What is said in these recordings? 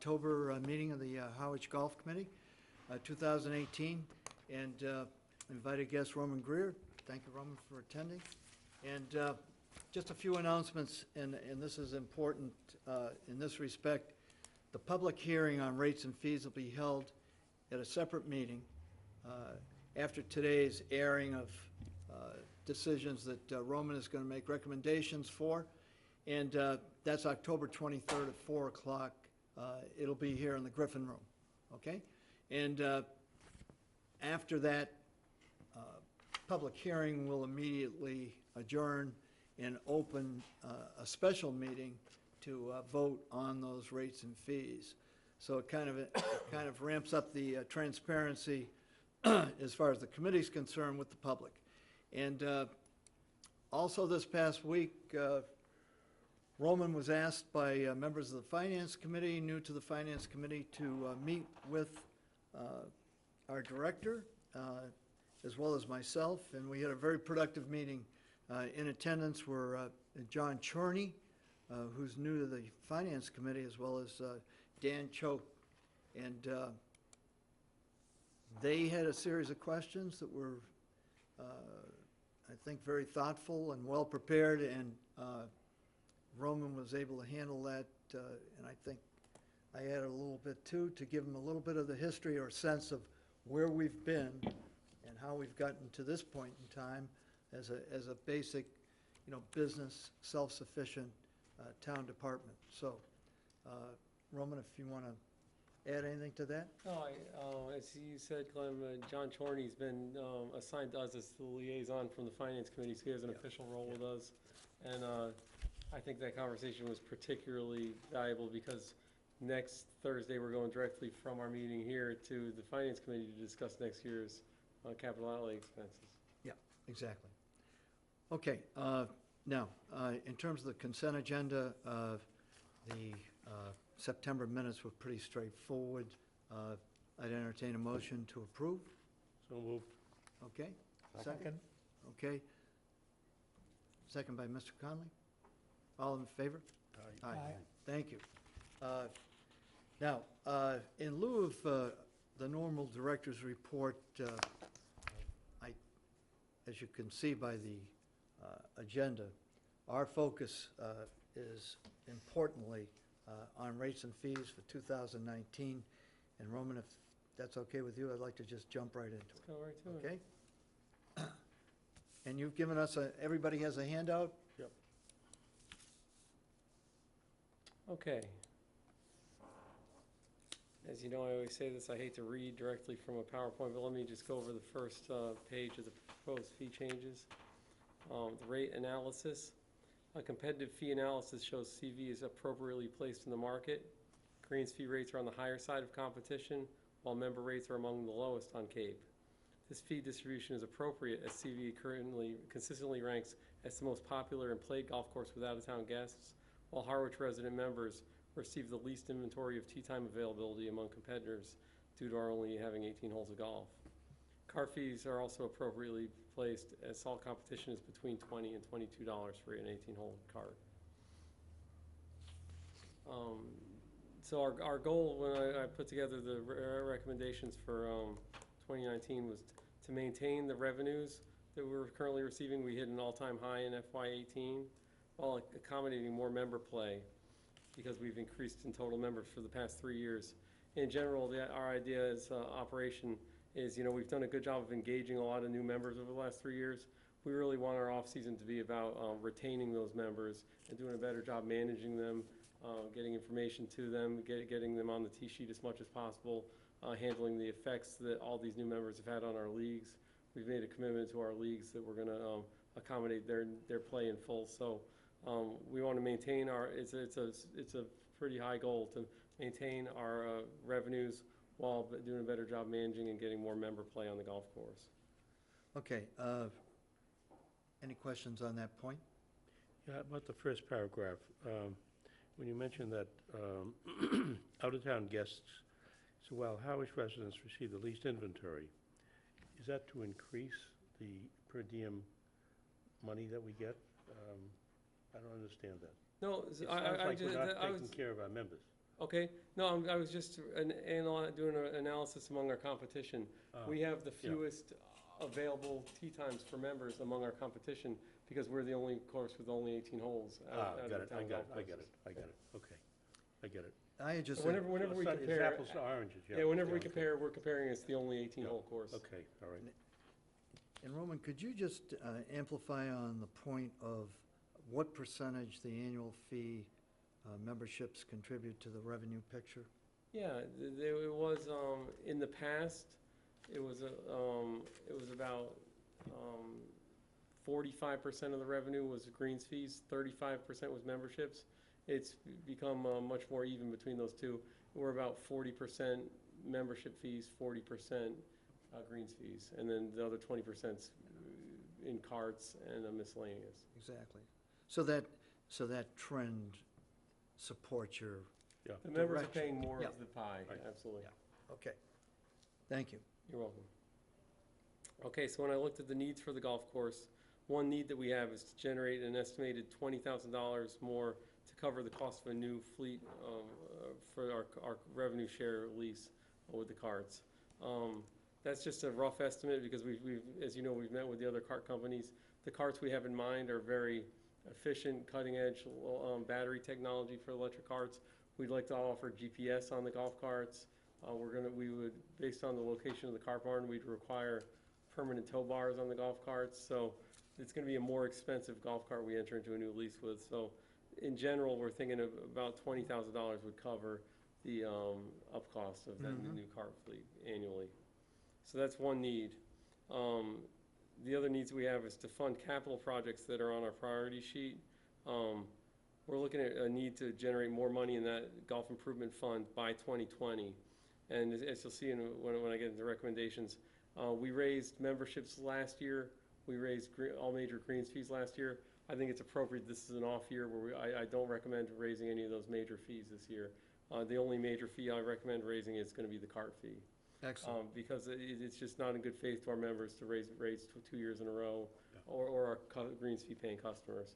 October meeting of the Harwich Golf Committee, 2018, and invited guest Roman Greer. Thank you, Roman, for attending. And just a few announcements, and this is important in this respect. The public hearing on rates and fees will be held at a separate meeting after today's airing of decisions that Roman is going to make recommendations for. And that's October 23rd at 4 o'clock. It'll be here in the Griffin Room, okay? And after that public hearing, we'll immediately adjourn and open a special meeting to vote on those rates and fees. So it kind of ramps up the transparency as far as the committee's concerned with the public. And also this past week, Roman was asked by members of the Finance Committee, new to the Finance Committee, to meet with our director, as well as myself, and we had a very productive meeting. In attendance were John Chorney, who's new to the Finance Committee, as well as Dan Choke. And they had a series of questions that were, I think, very thoughtful and well prepared, and Roman was able to handle that, and I think I added a little bit too, to give him a little bit of the history or sense of where we've been and how we've gotten to this point in time as a basic, business, self-sufficient town department. So, Roman, if you want to add anything to that? No, as you said, Glenn, John Chorney's been assigned to us as the liaison from the Finance Committee, so he has an official role with us. And I think that conversation was particularly valuable because next Thursday we're going directly from our meeting here to the Finance Committee to discuss next year's capital outlay expenses. Yeah, exactly. Okay, now, in terms of the consent agenda, the September minutes were pretty straightforward. I'd entertain a motion to approve. So moved. Okay. Second. Okay. Second by Mr. Conley. All in favor? Aye. Aye. Thank you. Now, in lieu of the normal director's report, as you can see by the agenda, our focus is importantly on rates and fees for 2019. And Roman, if that's okay with you, I'd like to just jump right into it. Let's go right to it. Okay? And you've given us everybody has a handout? Yep. Okay. As you know, I always say this, I hate to read directly from a PowerPoint, but let me just go over the first page of the proposed fee changes. The rate analysis. A competitive fee analysis shows CV is appropriately placed in the market. Green's fee rates are on the higher side of competition, while member rates are among the lowest on Cape. This fee distribution is appropriate as CV currently consistently ranks as the most popular and played golf course with out-of-town guests, while Harwich resident members receive the least inventory of tee time availability among competitors due to our only having 18 holes of golf. Cart fees are also appropriately placed as all competition is between $20 and $22 for an 18-hole cart. So our goal when I put together the recommendations for 2019 was to maintain the revenues that we're currently receiving. We hit an all-time high in FY18 while accommodating more member play because we've increased in total members for the past 3 years. In general, our idea is operation is, we've done a good job of engaging a lot of new members over the last 3 years. We really want our off-season to be about retaining those members and doing a better job managing them, getting information to them, getting them on the tee sheet as much as possible, handling the effects that all these new members have had on our leagues. We've made a commitment to our leagues that we're going to accommodate their play in full. So we want to maintain it's a pretty high goal to maintain our revenues while doing a better job managing and getting more member play on the golf course. Okay. Any questions on that point? Yeah, about the first paragraph. When you mentioned that out-of-town guests, so while Harwich residents receive the least inventory, is that to increase the per diem money that we get? I don't understand that. No, It sounds like we're not taking care of our members. Okay, no, I was just doing an analysis among our competition. We have the yeah. fewest available tee times for members among our competition because we're the only course with only 18 holes. out of Got the it, town I golf get it, courses. okay, I get it. I had just, Whenever we So it's compare, apples to oranges, yeah. yeah, whenever we okay. compare, we're comparing it's the only 18-hole course. Okay, all right. and Roman, could you just amplify on the point of what percentage the annual fee memberships contribute to the revenue picture? Yeah, it was, in the past, it was about 45% of the revenue was greens fees, 35% was memberships. It's become much more even between those two. We're about 40% membership fees, 40% greens fees, and then the other 20% in carts and miscellaneous. Exactly. So that trend supports your, Yeah, The members are Direction. paying more Yeah. of the pie, Right. absolutely. okay. Thank you. You're welcome. Okay, so when I looked at the needs for the golf course, one need that we have is to generate an estimated $20,000 more to cover the cost of a new fleet for our revenue share lease with the carts. That's just a rough estimate because we've, as you know, we've met with the other cart companies. The carts we have in mind are very efficient, cutting-edge battery technology for electric carts. We'd like to offer GPS on the golf carts. We would, based on the location of the cart barn, we'd require permanent tow bars on the golf carts. So it's going to be a more expensive golf cart we enter into a new lease with. So in general, we're thinking of about $20,000 would cover the up cost of that new cart fleet annually. So that's one need. The other needs we have is to fund capital projects that are on our priority sheet. We're looking at a need to generate more money in that golf improvement fund by 2020. And as you'll see when I get into recommendations, we raised memberships last year. We raised all major greens fees last year. I think it's appropriate. This is an off year where I don't recommend raising any of those major fees this year. The only major fee I recommend raising is going to be the cart fee. Excellent. Because it's just not in good faith to our members to raise rates 2 years in a row, or our greens fee paying customers,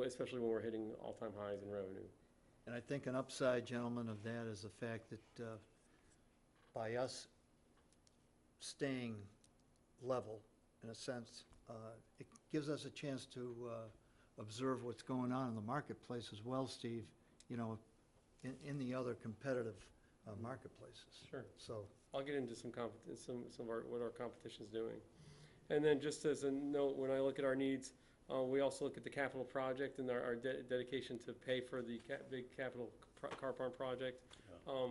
especially when we're hitting all-time highs in revenue. And I think an upside, gentlemen, of that is the fact that by us staying level, in a sense, it gives us a chance to observe what's going on in the marketplace as well, Steve, you know, in the other competitive marketplaces. Sure. So, I'll get into some of what our competition's doing. And then just as a note, when I look at our needs, we also look at the capital project and our dedication to pay for the big capital car barn project. Yeah.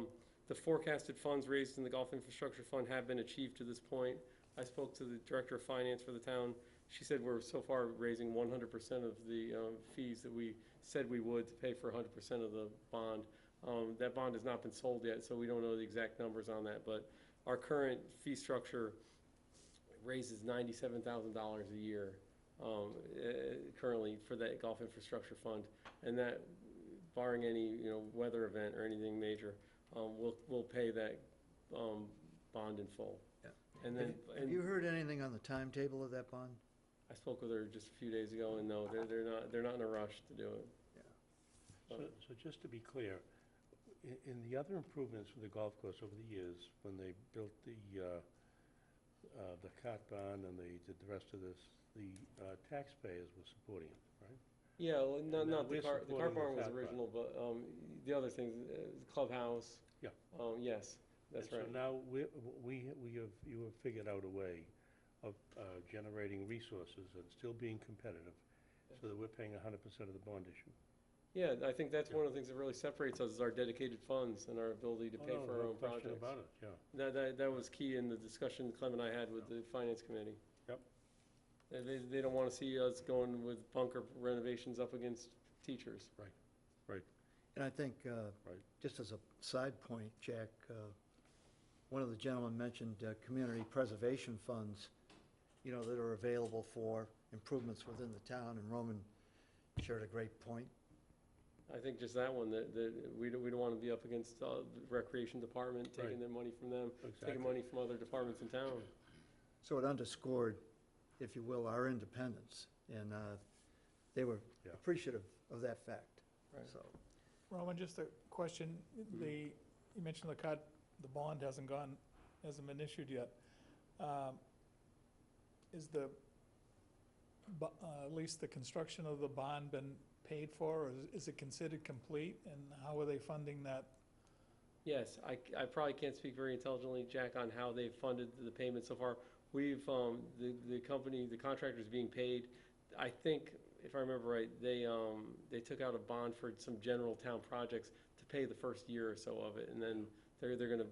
The forecasted funds raised in the Golf Infrastructure Fund have been achieved to this point. I spoke to the Director of Finance for the town. She said we're so far raising 100% of the fees that we said we would to pay for 100% of the bond. That bond has not been sold yet, so we don't know the exact numbers on that, but our current fee structure raises $97,000 a year currently for that Golf Infrastructure Fund, and that, barring any weather event or anything major, we'll pay that bond in full. yeah. And then Have you heard anything on the timetable of that bond? I spoke with her just a few days ago, and no, they're not in a rush to do it. So just to be clear, in the other improvements for the golf course over the years, when they built the cart barn and they did the rest of this, the taxpayers were supporting it, right? Yeah, well, And now not the we're car supporting the barn was cart barn. original, but the other things, the clubhouse. Yeah. Yes, that's right. So now you have figured out a way of generating resources and still being competitive, so that we're paying 100% of the bond issue. Yeah, I think that's one of the things that really separates us is our dedicated funds and our ability to pay for our own No question projects. about it, yeah. That was key in the discussion Clem and I had with the Finance Committee. Yep. They don't want to see us going with bunker renovations up against teachers. And I think, just as a side point, Jack, one of the gentlemen mentioned community preservation funds, that are available for improvements within the town, and Roman shared a great point. I think just that one, that we don't want to be up against the Recreation Department, taking Right. their money from them, Exactly. taking money from other departments in town. So it underscored, if you will, our independence, and they were Yeah. appreciative of that fact. Right. So, Roman, just a question. You mentioned the bond hasn't been issued yet. Is at least the construction of the bond been paid for, or is it considered complete? And how are they funding that? Yes, I probably can't speak very intelligently, Jack, on how they've funded the payment so far. We've, the contractor's being paid. I think, if I remember right, they took out a bond for some general town projects to pay the first year or so of it, and then they're gonna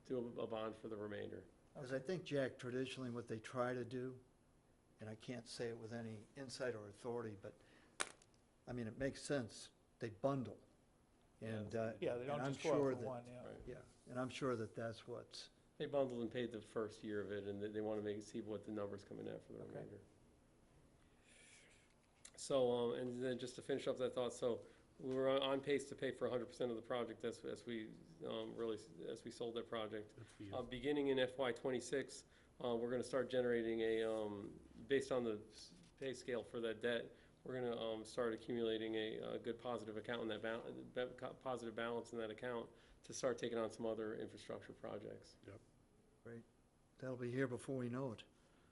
do a bond for the remainder. Because I think, Jack, traditionally what they try to do, and I can't say it with any insight or authority, but, I mean, it makes sense, they bundle. And, Yeah, they and don't I'm just go out sure for that- one, yeah. Right. Yeah, and I'm sure that that's what's, They bundled and paid the first year of it, and they wanna see what the numbers come in at for the Okay. remainder. So, and then just to finish up that thought, so we're on pace to pay for 100% of the project as we sold that project. Good for you. Beginning in FY '26, we're gonna start generating based on the pay scale for that debt, we're gonna start accumulating a good positive account in that positive balance in that account to start taking on some other infrastructure projects. that'll be here before we know it.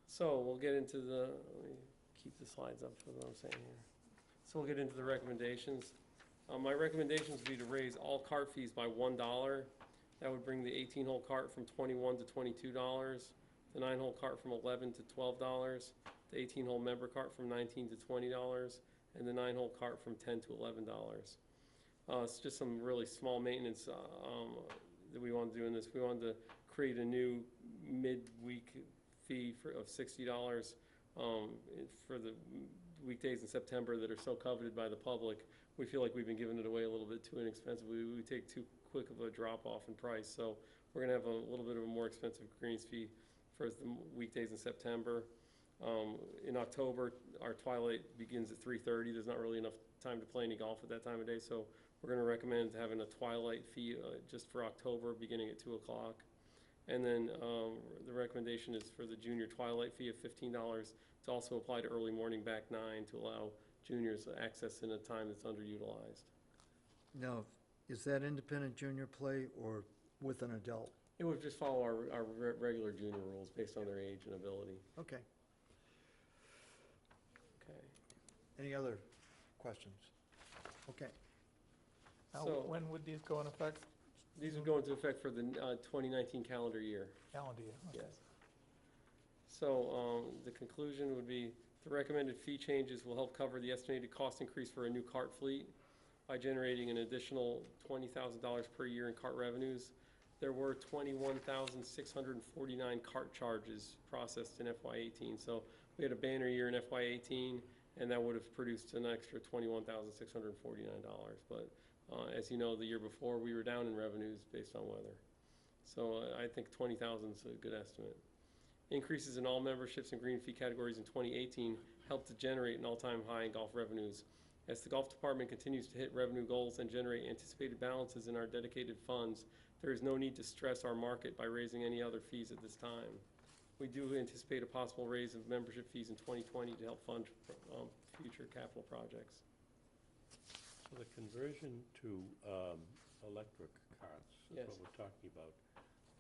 So we'll get into let me keep the slides up for what I'm saying here. So we'll get into the recommendations. My recommendations would be to raise all cart fees by $1. That would bring the 18-hole cart from $21 to $22, the 9-hole cart from $11 to $12, the 18-hole member cart from $19 to $20, and the 9-hole cart from $10 to $11. It's just some really small maintenance that we want to do in this. We wanted to create a new mid-week fee of $60 for the weekdays in September that are so coveted by the public. We feel like we've been giving it away a little bit too inexpensively. We take too quick of a drop-off in price, so we're going to have a little bit of a more expensive greens fee for the weekdays in September. In October, our twilight begins at 3:30. There's not really enough time to play any golf at that time of day, so we're going to recommend having a twilight fee just for October, beginning at 2 o'clock. And then the recommendation is for the junior twilight fee of $15 to also apply to early morning back 9 to allow juniors access in a time that's underutilized. Now, is that independent junior play or with an adult? It would just follow our regular junior rules based on their age and ability. Okay. Okay. Any other questions? Okay. Now, So- when would these go in effect? These would go into effect for the 2019 calendar year. Calendar year? Okay. Yes. So the conclusion would be the recommended fee changes will help cover the estimated cost increase for a new cart fleet by generating an additional $20,000 per year in cart revenues. There were 21,649 cart charges processed in FY18. So we had a banner year in FY18, and that would have produced an extra $21,649. But as you know, the year before, we were down in revenues based on weather. So I think 20,000 is a good estimate. Increases in all memberships and green fee categories in 2018 helped to generate an all-time high in golf revenues. As the golf department continues to hit revenue goals and generate anticipated balances in our dedicated funds, there is no need to stress our market by raising any other fees at this time. We do anticipate a possible raise of membership fees in 2020 to help fund future capital projects. So the conversion to electric carts is Yes. what we're talking about.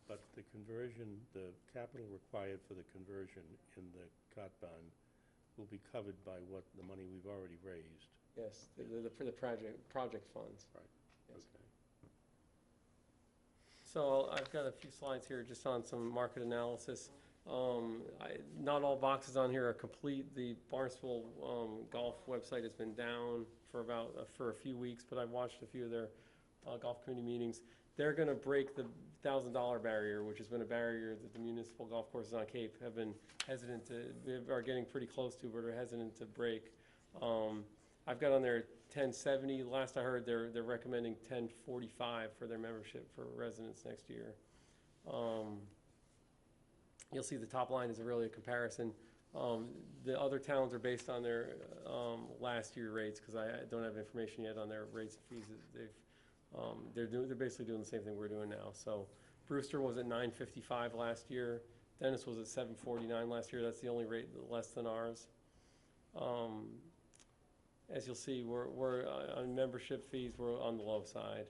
But the conversion, the capital required for the conversion in the cart bond will be covered by what the money we've already raised. Yes, for the project funds. Right. Yes. Okay. So I've got a few slides here just on some market analysis. Not all boxes on here are complete. The Barnstable Golf website has been down for a few weeks, but I've watched a few of their golf committee meetings. They're going to break the $1,000 barrier, which has been a barrier that the municipal golf courses on Cape have been hesitant they are getting pretty close to, but are hesitant to break. I've got on there 1070. Last I heard, they're recommending 1045 for their membership for residents next year. You'll see the top line is really a comparison. The other towns are based on their last year rates, because I don't have information yet on their rates and fees that they're basically doing the same thing we're doing now. So Brewster was at $955 last year. Dennis was at $749 last year. That's the only rate less than ours. as you'll see, we're on membership fees, we're on the low side.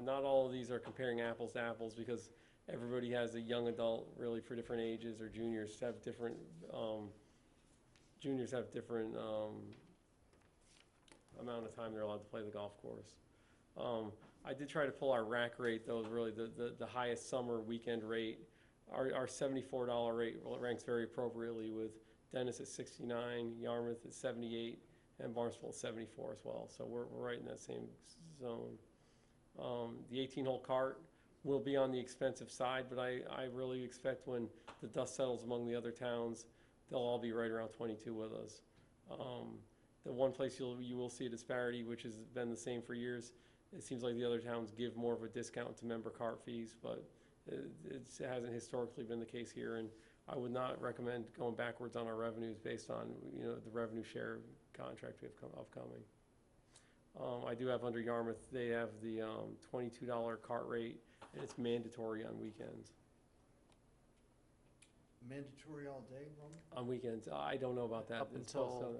Not all of these are comparing apples to apples, because everybody has a young adult really for different ages, or juniors have different, amount of time they're allowed to play the golf course. I did try to pull our rack rate, though, really the highest summer weekend rate. Our $74 rate ranks very appropriately, with Dennis at 69, Yarmouth at 78, and Barnstable at 74 as well. So we're right in that same zone. The 18-hole cart will be on the expensive side, but I really expect when the dust settles among the other towns, they'll all be right around 22 with us. The one place you will see a disparity, which has been the same for years, it seems like the other towns give more of a discount to member cart fees, but it hasn't historically been the case here, and I would not recommend going backwards on our revenues based on, the revenue share contract we have upcoming. I do have under Yarmouth, they have the $22 cart rate, and it's mandatory on weekends. Mandatory all day, Roman? On weekends, I don't know about that. Up It's supposed until, to-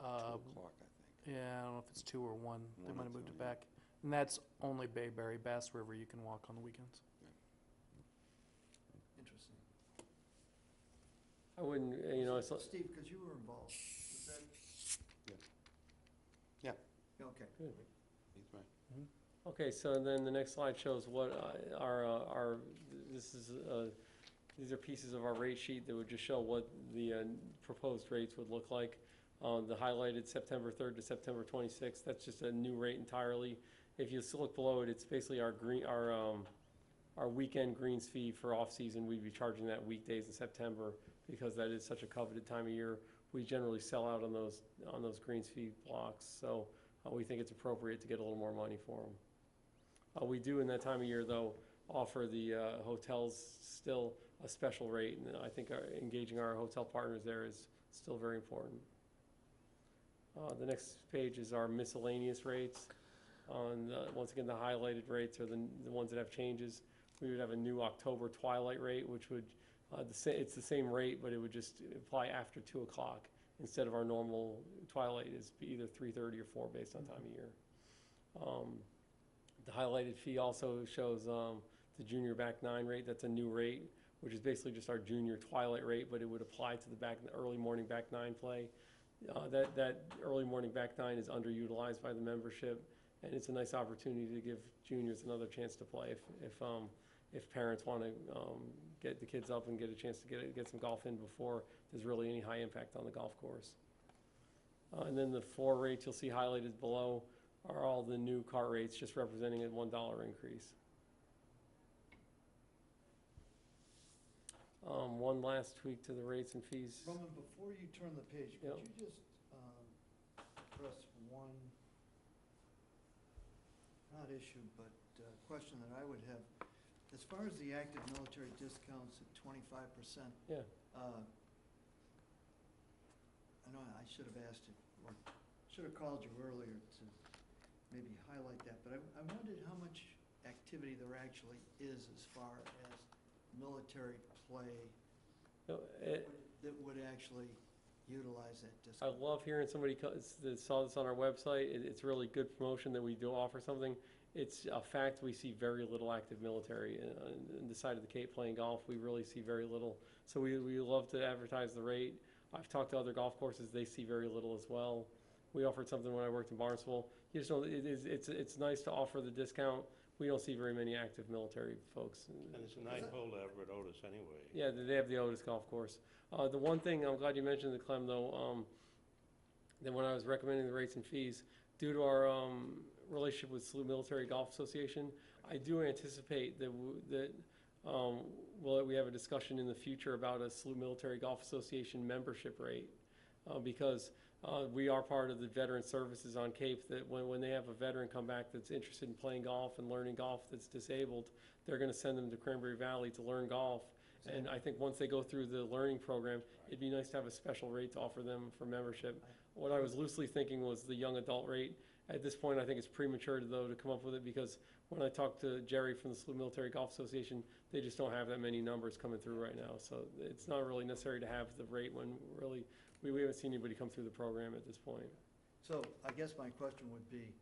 2 o'clock, I think. Yeah, I don't know if it's 2 or 1. They might have moved it back. And that's only Bayberry, Bass River, you can walk on the weekends. Interesting. I wouldn't, it's, Steve, because you were involved, was that? Yeah. Yeah, okay. Good. He's right. Okay, so then the next slide shows what these are pieces of our rate sheet that would just show what the proposed rates would look like. The highlighted September 3rd to September 26th, that's just a new rate entirely. If you look below it, it's basically our weekend greens fee for off-season. We'd be charging that weekdays in September, because that is such a coveted time of year. We generally sell out on those greens fee blocks, so we think it's appropriate to get a little more money for them. We do in that time of year, though, offer the hotels still a special rate, and I think engaging our hotel partners there is still very important. The next page is our miscellaneous rates. Once again, the highlighted rates are the ones that have changes. We would have a new October twilight rate, which would, it's the same rate, but it would just apply after 2 o'clock instead of our normal twilight is either 3:30 or 4 based on time of year. The highlighted fee also shows the junior back nine rate. That's a new rate, which is basically just our junior twilight rate, but it would apply to the early morning back nine play. That early morning back nine is underutilized by the membership, and it's a nice opportunity to give juniors another chance to play if parents want to get the kids up and get a chance to get some golf in before there's really any high impact on the golf course. And then the 4 rates you'll see highlighted below are all the new cart rates, just representing a $1 increase. One last tweak to the rates and fees. Roman, before you turn the page, could Yep. you just press one, not issue, but question that I would have. As far as the active military discounts at 25%, Yeah. I know I should have asked you, or should have called you earlier to maybe highlight that, but I wondered how much activity there actually is as far as military play No, that would actually utilize that I discount. love hearing somebody that saw this on our website. It's really good promotion that we do offer something. It's a fact we see very little active military on the side of the Cape playing golf. We really see very little. So we love to advertise the rate. I've talked to other golf courses. They see very little as well. We offered something when I worked in Barnstable. You just know, it's nice to offer the discount. We don't see very many active military folks. And it's a 9-hole Everett Otis anyway. Yeah, they have the Otis Golf Course. The one thing, I'm glad you mentioned the Clem, though, that when I was recommending the rates and fees, due to our relationship with SLU Military Golf Association, I do anticipate that we have a discussion in the future about a SLU Military Golf Association membership rate, because we are part of the veteran services on Cape, that when they have a veteran come back that's interested in playing golf and learning golf that's disabled, they're going to send them to Cranberry Valley to learn golf. And I think once they go through the learning program, it'd be nice to have a special rate to offer them for membership. What I was loosely thinking was the young adult rate. At this point, I think it's premature, though, to come up with it, because when I talked to Jerry from the SLU Military Golf Association, they just don't have that many numbers coming through right now. So it's not really necessary to have the rate when really we haven't seen anybody come through the program at this point. So I guess my question would be,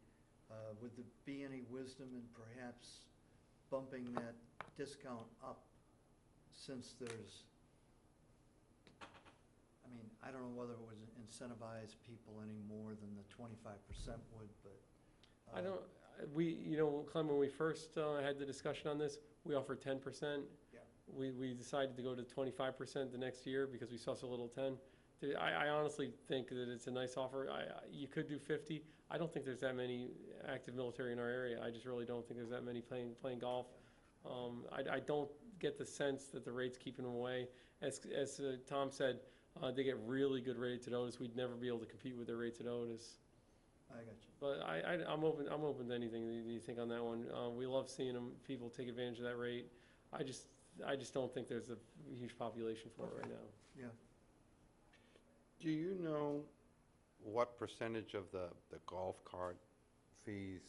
would there be any wisdom in perhaps bumping that discount up since there's, I mean, I don't know whether it would incentivize people any more than the 25% would, but. I don't, you know, Clem, when we first had the discussion on this, we offered 10%. Yeah. We decided to go to 25% the next year because we saw so little 10. I honestly think that it's a nice offer. You could do 50. I don't think there's that many active military in our area. I just really don't think there's that many playing golf. I don't get the sense that the rate's keeping them away. As Tom said, they get really good rates at Otis. We'd never be able to compete with their rates at Otis. I got you. But I'm open to anything that you think on that one. We love seeing people take advantage of that rate. I just don't think there's a huge population for it right now. Yeah. Do you know what percentage of the golf cart fees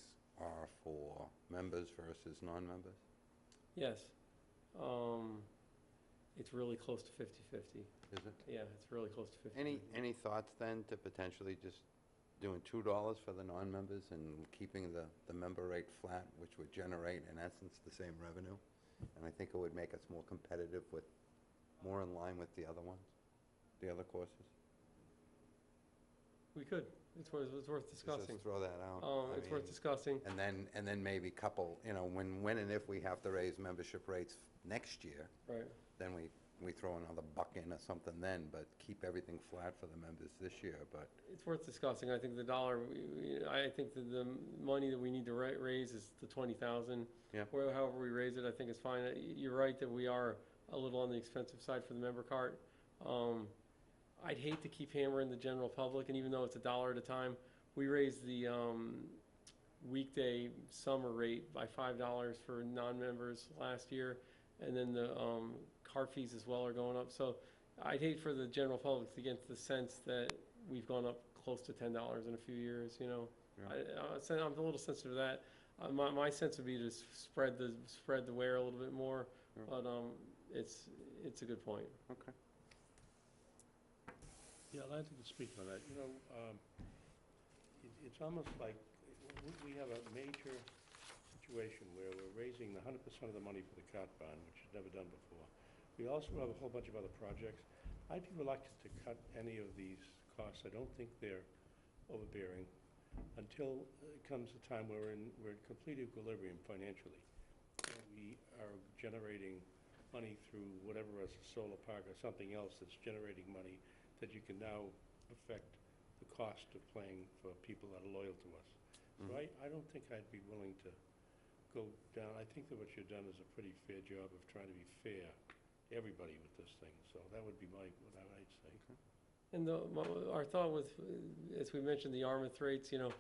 are for members versus non-members? Yes. It's really close to 50-50. Is it? Yeah, it's really close to 50. Any thoughts then to potentially just doing $2 for the non-members and keeping the member rate flat, which would generate, in essence, the same revenue? And I think it would make us more competitive with, more in line with the other ones, the other courses. We could. It's worth discussing. Just throw that out. I It's worth mean, discussing. And then maybe couple, you know, when and if we have to raise membership rates next year, Right. then we throw another buck in or something then, but keep everything flat for the members this year, but. It's worth discussing. I think the dollar, I think that the money that we need to raise is the 20,000. Yeah. However we raise it, I think it's fine. You're right that we are a little on the expensive side for the member cart. I'd hate to keep hammering the general public, and even though it's $1 at a time, we raised the weekday summer rate by $5 for non-members last year, and then the cart fees as well are going up. So I'd hate for the general public to get the sense that we've gone up close to $10 in a few years, you know. Yeah. I'm a little sensitive to that. My sense would be to spread the wear a little bit more, Yeah. but it's a good point. Okay. Yeah, I'd like to speak on that. You know, it's almost like we have a major situation where we're raising 100% of the money for the cart bond, which is never done before. We also have a whole bunch of other projects. I'd be reluctant to cut any of these costs. I don't think they're overbearing until it comes a time where we're in complete equilibrium financially. We are generating money through whatever, as a solar park or something else that's generating money that you can now affect the cost of playing for people that are loyal to us. So I don't think I'd be willing to go down. I think that what you've done is a pretty fair job of trying to be fair to everybody with this thing. So that would be what I'd say. Okay. And our thought with, as we mentioned, the Yarmouth rates, you know,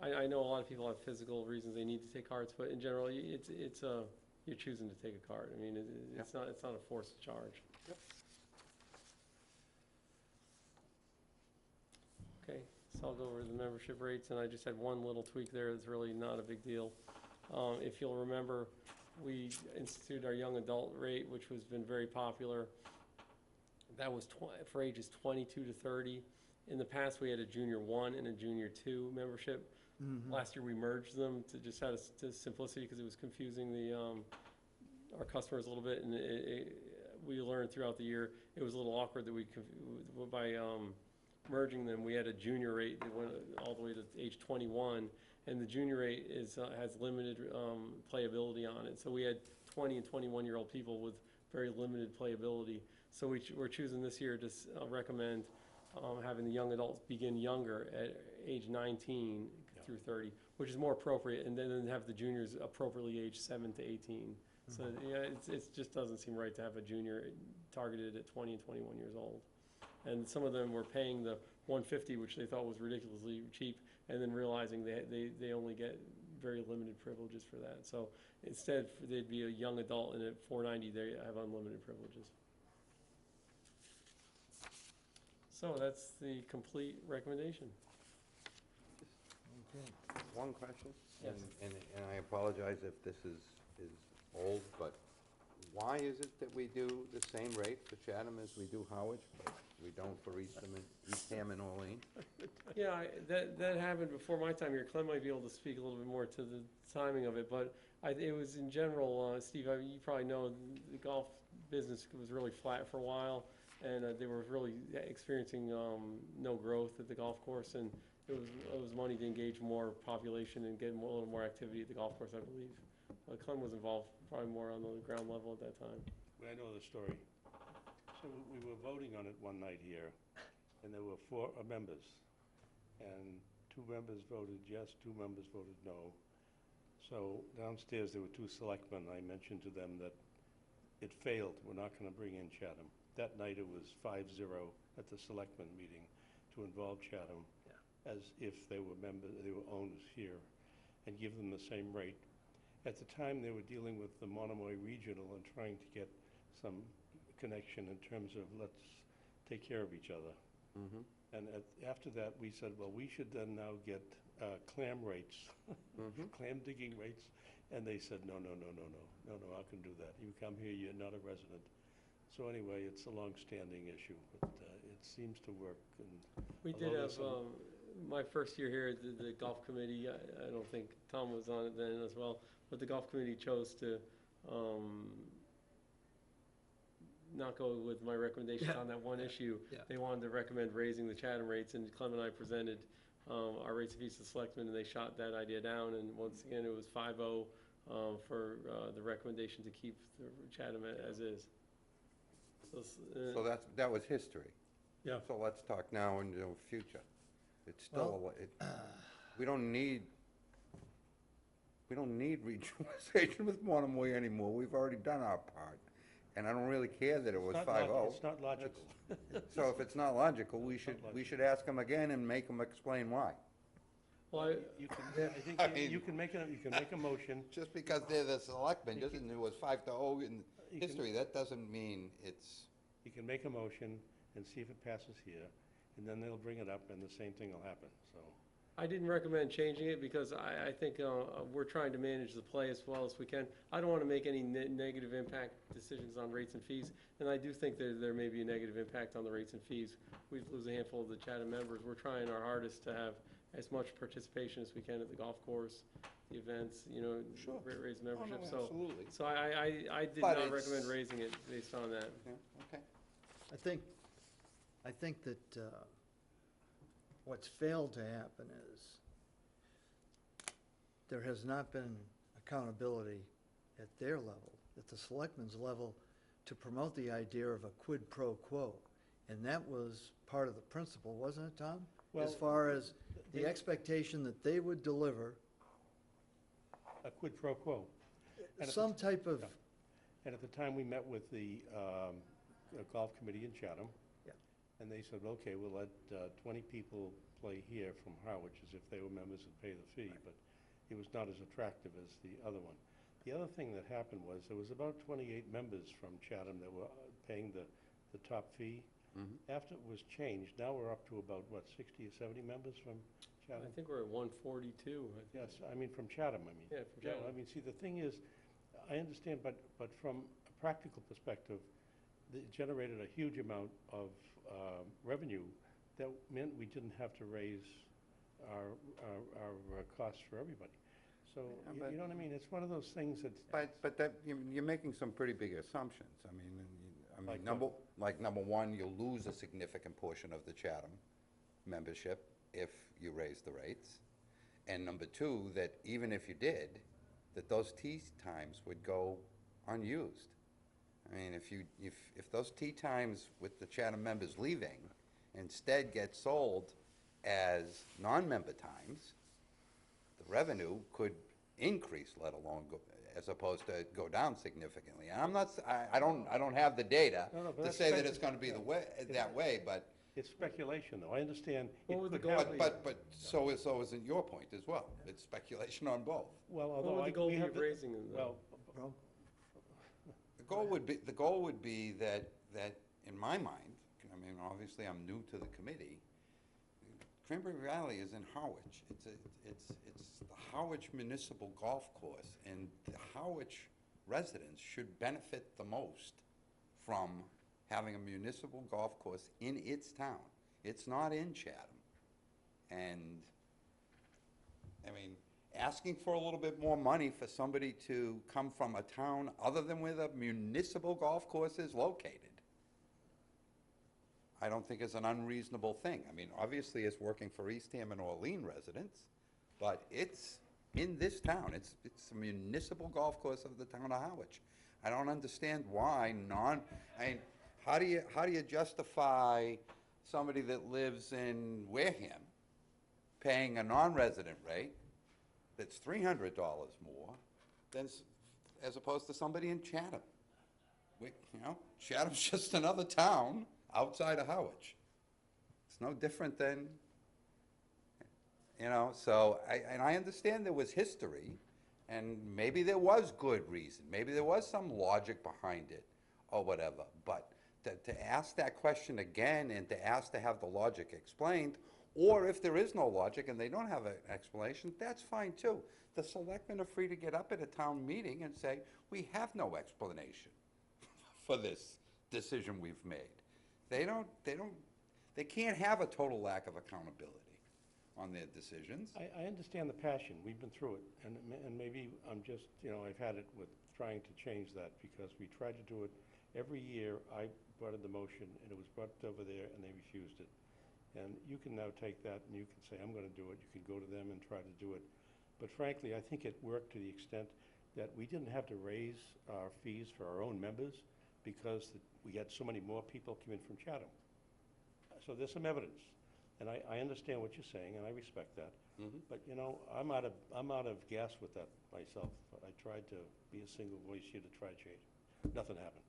I know a lot of people have physical reasons they need to take cards, but in general, it's you're choosing to take a card. I mean, it's not a forced charge. Yep. Okay, so I'll go over the membership rates, and I just had one little tweak there. It's really not a big deal. If you'll remember, we instituted our young adult rate, which has been very popular. That was for ages 22 to 30. In the past, we had a junior 1 and a junior 2 membership. Last year, we merged them to just out of simplicity because it was confusing our customers a little bit, and we learned throughout the year it was a little awkward that by merging them, we had a junior rate that went all the way to age 21, and the junior rate has limited playability on it. So we had 20 and 21-year-old people with very limited playability. So we're choosing this year to recommend having the young adults begin younger at age 19 through 30, which is more appropriate, and then have the juniors appropriately aged 7 to 18. So yeah, it just doesn't seem right to have a junior targeted at 20 and 21 years old. And some of them were paying the $150, which they thought was ridiculously cheap, and then realizing they only get very limited privileges for that. So instead, they'd be a young adult, and at $490, they have unlimited privileges. So that's the complete recommendation. Okay. One question? Yes. And I apologize if this is old, but why is it that we do the same rate for Chatham as we do Harwich, but We don't for Eastham and Orleans? Yeah, that happened before my time here. Clem might be able to speak a little bit more to the timing of it, but it was in general, Steve, you probably know, the golf business was really flat for a while, and they were really experiencing no growth at the golf course, and it was money to engage more population and get a little more activity at the golf course, I believe. Clem was involved probably more on the ground level at that time. I know the story. So we were voting on it one night here, and there were 4 members. And 2 members voted yes, 2 members voted no. So downstairs, there were 2 selectmen. I mentioned to them that it failed. We're not going to bring in Chatham. That night, it was 5-0 at the selectmen meeting to involve Chatham as if they were owners here, and give them the same rate. At the time, they were dealing with the Monomoy Regional and trying to get some connection in terms of let's take care of each other. Mm-hmm. And after that, we said, well, we should then now get clam rates, Mm-hmm. clam digging rates. And they said, no, I can do that. You come here, you're not a resident. So anyway, it's a long-standing issue, but it seems to work. And We did although have, there's my first year here, the golf committee, I don't think Tom was on it then as well, but the golf committee chose to not go with my recommendations on that one issue. Yeah. They wanted to recommend raising the Chatham rates, and Clem and I presented our rates of fees to the selectmen, and they shot that idea down, and once again, it was 5-0 for the recommendation to keep the Chatham as is. So that was history. Yeah. So let's talk now and future. It's still, we don't need regionalization with Monomoy anymore. We've already done our part. And I don't really care that it was 5-0. It's not logical. So if it's not logical, we should ask them again and make them explain why. Well, You can, I think I mean- you can make a motion. Just because they're the selectmen doesn't mean it was 5-0 in You can- history. That doesn't mean it's, You can make a motion and see if it passes here, and then they'll bring it up, and the same thing will happen, so. I didn't recommend changing it because I think we're trying to manage the play as well as we can. I don't want to make any negative impact decisions on rates and fees, and I do think there may be a negative impact on the rates and fees. We'd lose a handful of the Chatham members. We're trying our hardest to have as much participation as we can at the golf course, the events, Sure. raise membership. absolutely. So I did But not it's- recommend raising it based on that. Yeah, okay. I think that what's failed to happen is there has not been accountability at their level, at the selectmen's level, to promote the idea of a quid pro quo. And that was part of the principle, wasn't it, Tom? As Well, far as the they- expectation that they would deliver A quid pro quo. And some type of, yeah. And at the time, we met with the golf committee in Chatham. Yeah. And they said, okay, we'll let 20 people play here from Harwich as if they were members and pay the fee, but it was not as attractive as the other one. The other thing that happened was there was about 28 members from Chatham that were paying the top fee. Mhm. After it was changed, now we're up to about, 60 or 70 members from I Chatham? think we're at 142. Yes, I mean, from Chatham, I mean. Yeah, from Chatham. I mean, see, the thing is, I understand, but from a practical perspective, it generated a huge amount of revenue that meant we didn't have to raise our costs for everybody. So, Yeah, you but- know what I mean? It's one of those things that. But that, you're making some pretty big assumptions. I mean, Like number one, you'll lose a significant portion of the Chatham membership if you raise the rates. And number two, that even if you did, that those tee times would go unused. I mean, if those tee times with the Chatham members leaving instead get sold as non-member times, the revenue could increase, let alone go, as opposed to go down significantly. And I'm not, I don't have the data No, but to that's say that spec- it's gonna be the way, that way, but, It's speculation, though. I understand. What it would the could goal happen. be? but so isn't your point as well. It's speculation on both. Well, What although would the goal we be have of the- raising them, though? Well, The goal would be that in my mind, I mean, obviously I'm new to the committee, Cranberry Valley is in Harwich. It's the Harwich Municipal Golf Course, and the Harwich residents should benefit the most from having a municipal golf course in its town. It's not in Chatham. And, I mean, asking for a little bit more money for somebody to come from a town other than where the municipal golf course is located, I don't think is an unreasonable thing. I mean, obviously, it's working for Eastham and Orlean residents, but it's in this town. It's a municipal golf course of the town of Harwich. I don't understand why I mean, how do you justify somebody that lives in Wareham paying a non-resident rate that's $300 more than, as opposed to somebody in Chatham? Chatham's just another town outside of Harwich. It's no different than, so I understand there was history, and maybe there was good reason, maybe there was some logic behind it, or whatever, but to ask that question again and to ask to have the logic explained, or if there is no logic and they don't have an explanation, that's fine too. The selectmen are free to get up at a town meeting and say, we have no explanation for this decision we've made. They can't have a total lack of accountability on their decisions. I understand the passion, we've been through it, and maybe I'm just, I've had it with trying to change that, because we tried to do it every year. I brought in the motion, and it was brought over there, and they refused it. And you can now take that, and you can say, I'm gonna do it, you can go to them and try to do it. But frankly, I think it worked to the extent that we didn't have to raise our fees for our own members, because we had so many more people come in from Chatham. So there's some evidence. And I understand what you're saying, and I respect that. But, I'm out of gas with that myself. I tried to be a single voice here to try to change. Nothing happened.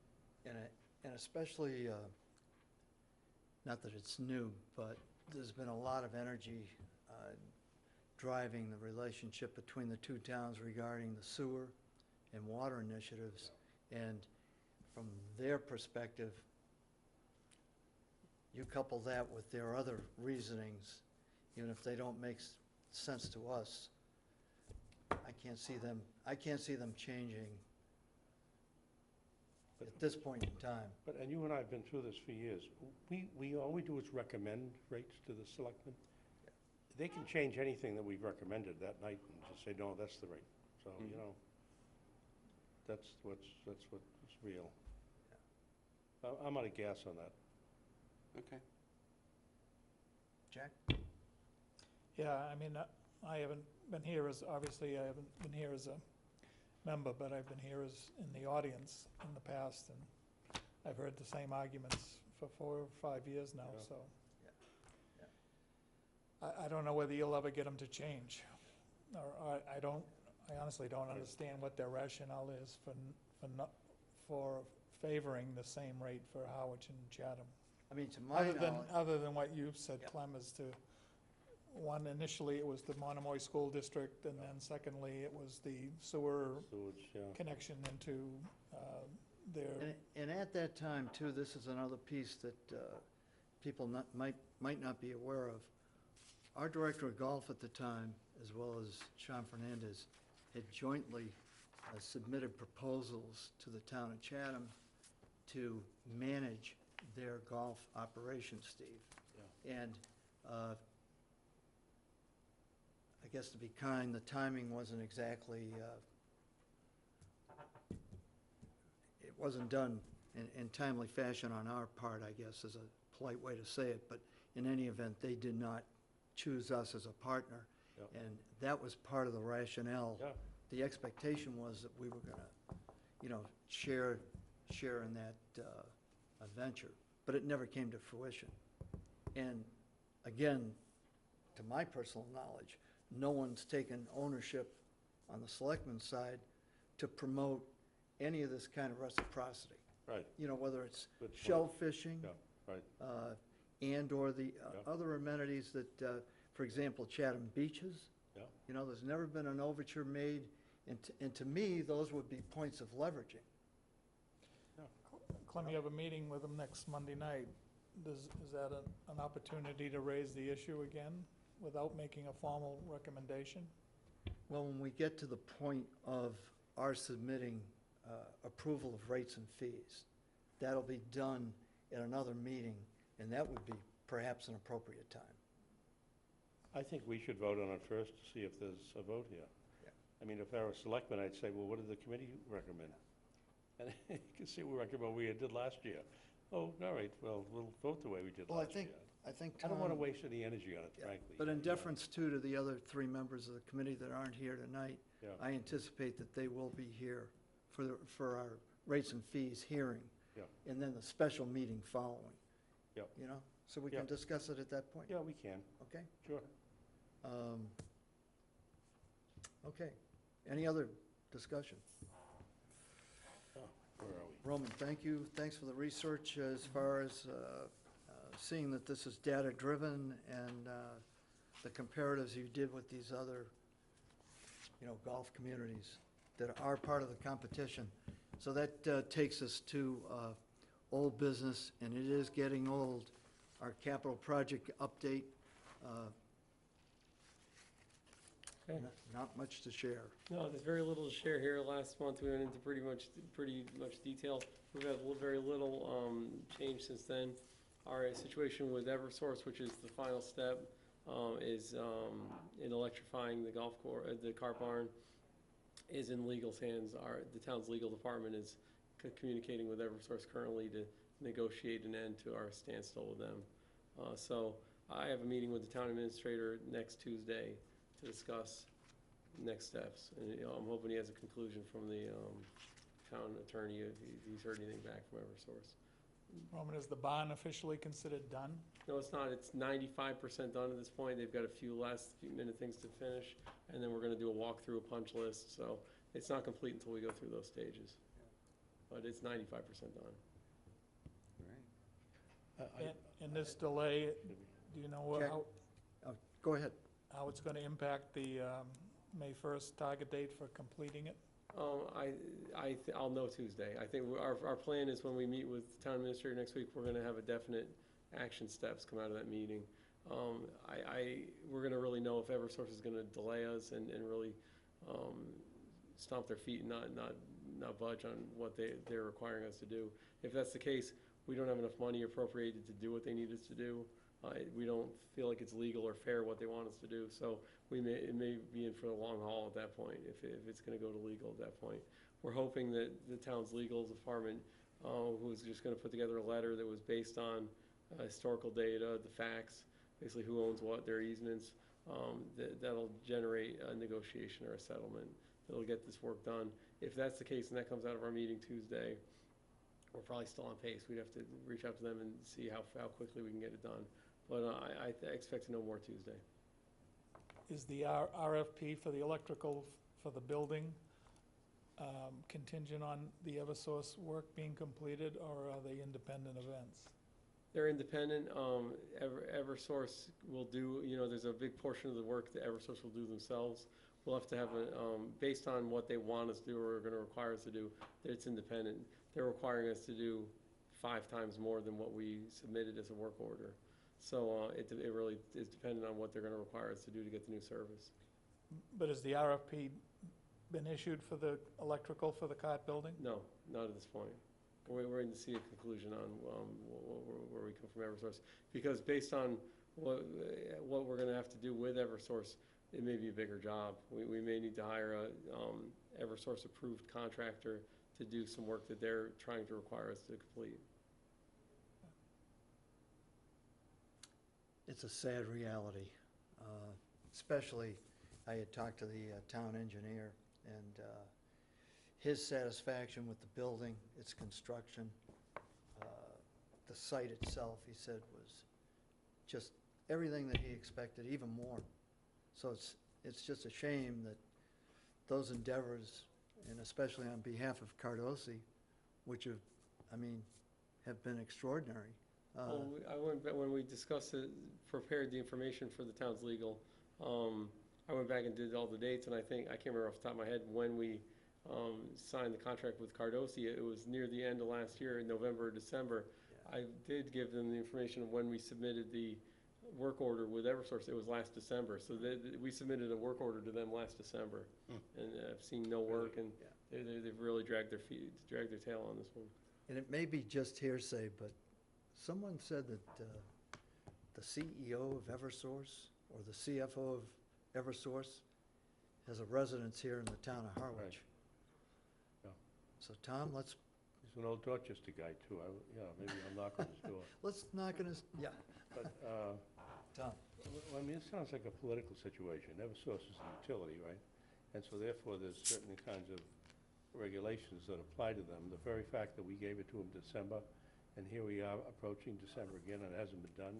And especially, not that it's new, but there's been a lot of energy driving the relationship between the two towns regarding the sewer and water initiatives. And from their perspective, you couple that with their other reasonings, even if they don't make sense to us, I can't see them changing at this point in time. And you and I have been through this for years. All we do is recommend rates to the selectmen. They can change anything that we've recommended that night and just say, no, that's the rate. So, that's what's real. I'm out of gas on that. Okay. Jack? Yeah, I mean, I haven't been here obviously I haven't been here as a member, but I've been here in the audience in the past, and I've heard the same arguments for 4 or 5 years now, Yeah. so. I don't know whether you'll ever get them to change. Or I honestly don't understand what their rationale is for favoring the same rate for Harwich and Chatham. I mean, to my knowledge, Other than what you've said, Yeah. Clem, as to, one, initially it was the Monomoy School District, and then secondly, it was the sewer Sewage, yeah. connection into their, and at that time too, this is another piece that people might not be aware of. Our director of golf at the time, as well as Sean Fernandez, had jointly submitted proposals to the town of Chatham to manage their golf operations, Steve. Yeah. And I guess to be kind, the timing wasn't exactly, it wasn't done in timely fashion on our part, I guess, is a polite way to say it. But in any event, they did not choose us as a partner. Yep. And that was part of the rationale. Yeah. The expectation was that we were gonna, share in that venture, but it never came to fruition. And again, to my personal knowledge, no one's taken ownership on the selectmen's side to promote any of this kind of reciprocity. Right. Whether it's Good point. shellfishing, Yeah, right. and/or the Yeah. other amenities that, for example, Chatham Beaches. Yeah. There's never been an overture made, and to me, those would be points of leveraging. Clem, you have a meeting with them next Monday night. Is that an opportunity to raise the issue again without making a formal recommendation? Well, when we get to the point of our submitting approval of rates and fees, that'll be done at another meeting, and that would be perhaps an appropriate time. I think we should vote on it first to see if there's a vote here. Yeah. I mean, if I were selectman, I'd say, well, what did the committee recommend? And you can see we recommend what we did last year. Oh, all right, well, we'll vote the way we did Well, last year. I think I don't want to Tom- waste any energy on it, Yeah, frankly. But in you know. deference too to the other three members of the committee that aren't here tonight, Yeah. I anticipate that they will be here for our rates and fees hearing. Yeah. And then the special meeting following. Yep. You know, so we Yeah. can discuss it at that point, Yeah, we can, okay? sure. Okay, any other discussion? Oh, where are we? Roman, thank you, thanks for the research as far as seeing that this is data-driven and the comparatives you did with these other, golf communities that are part of the competition. So that takes us to old business, and it is getting old. Our capital project update, Okay. not much to share. No, there's very little to share here. Last month, we went into pretty much detail. We've had very little change since then. Our situation with Eversource, which is the final step, is in electrifying the golf course, the cart barn, is in legal's hands. The town's legal department is communicating with Eversource currently to negotiate an end to our standstill with them. So I have a meeting with the town administrator next Tuesday to discuss next steps. And, I'm hoping he has a conclusion from the town attorney, if he's heard anything back from Eversource. Roman, is the barn officially considered done? No, it's not. It's 95% done at this point. They've got a few minute things to finish, and then we're gonna do a walkthrough, a punch list, so it's not complete until we go through those stages. But it's 95% done. Right. And this delay, do you know Jack? Go ahead. how it's gonna impact the May 1st target date for completing it? I'll know Tuesday. I think our plan is when we meet with the town administrator next week, we're gonna have a definite action steps come out of that meeting. We're gonna really know if Eversource is gonna delay us and really stomp their feet and not budge on what they're requiring us to do. If that's the case, we don't have enough money appropriated to do what they need us to do. We don't feel like it's legal or fair what they want us to do, so it may be in for the long haul at that point, if it's gonna go to legal at that point. We're hoping that the town's legal department, who's just gonna put together a letter that was based on historical data, the facts, basically who owns what, their easements, that'll generate a negotiation or a settlement that'll get this work done. If that's the case and that comes out of our meeting Tuesday, we're probably still on pace. We'd have to reach out to them and see how quickly we can get it done. But I expect to know more Tuesday. Is the RFP for the electrical for the building contingent on the Eversource work being completed, or are they independent events? They're independent. Eversource will do, there's a big portion of the work that Eversource will do themselves. We'll have to have based on what they want us to do or are gonna require us to do, it's independent. They're requiring us to do 5 times more than what we submitted as a work order. So it really is dependent on what they're gonna require us to do to get the new service. But has the RFP been issued for the electrical for the cart building? No, not at this point. We're waiting to see a conclusion on where we come from Eversource. Because based on what we're gonna have to do with Eversource, it may be a bigger job. We may need to hire a Eversource-approved contractor to do some work that they're trying to require us to complete. It's a sad reality, especially I had talked to the town engineer, and his satisfaction with the building, its construction, the site itself, he said, was just everything that he expected, even more. So it's just a shame that those endeavors, and especially on behalf of Cardosi, which have been extraordinary. When we discussed it, prepared the information for the town's legal, I went back and did all the dates, and I can't remember off the top of my head when we signed the contract with Cardosi. It was near the end of last year, in November or December. Yeah. I did give them the information of when we submitted the work order with Eversource. It was last December, so we submitted a work order to them last December, and I've seen no work, and they've really dragged their tail on this one. And it may be just hearsay, but Someone said that the CEO of Eversource or the CFO of Eversource has a residence here in the town of Harwich. Yeah. So Tom, let's He's an old Dorchester guy, too. Maybe I'll knock on his door. knock on his, yeah, But, Tom. well, I mean, it sounds like a political situation. Eversource is a utility, right? And so therefore, there's certain kinds of regulations that apply to them. The very fact that we gave it to them December, and here we are approaching December again, and it hasn't been done.